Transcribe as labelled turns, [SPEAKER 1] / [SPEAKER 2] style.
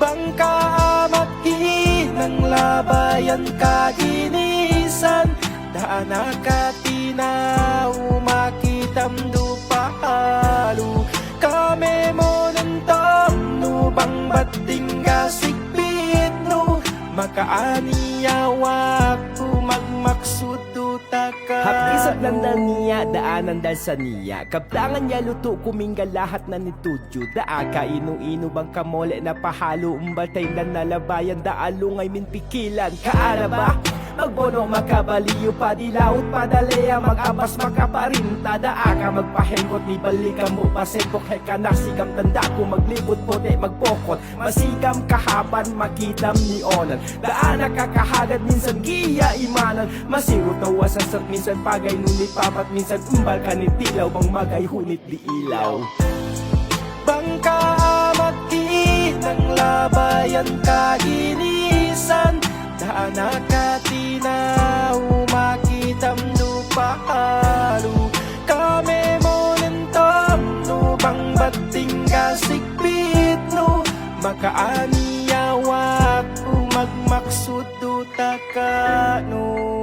[SPEAKER 1] Bangka amaki ng labayan kaginisan, daan katina umakitam dupalo. Kame mo nentong no bang bating gasikbit no, makaaniyawak magmaksud taka.
[SPEAKER 2] Hapisap lang dal niya, daanan dal sa niya. Kaptangan niya luto, kuminggal lahat na nitudyo. Daaka inu-inu bang kamole na pahalo, umbaltay na nalabayan, daalungay min pikilan. Kaana ba? Magbono makabaliyo pa dilaut padalea, mag-abas makaparinta. Daaka magpahengot ni balikan mo pasempok, heka nasigam tanda ko maglibot pote magpokot. Masigam kahaban makitam ni onan, daana kakahagad minsan giya imanan. Masiro tawa sa sat minsan pagay nunit papat, minsan umbal ka ni tilaw bang magay hunit di ilaw.
[SPEAKER 1] Bangka amaki ng labayan kaginisan, daan katina umakitam dupalo. Kame mo nentong no bang bating gasikbit no, makaaniyawak magmaksud taka no.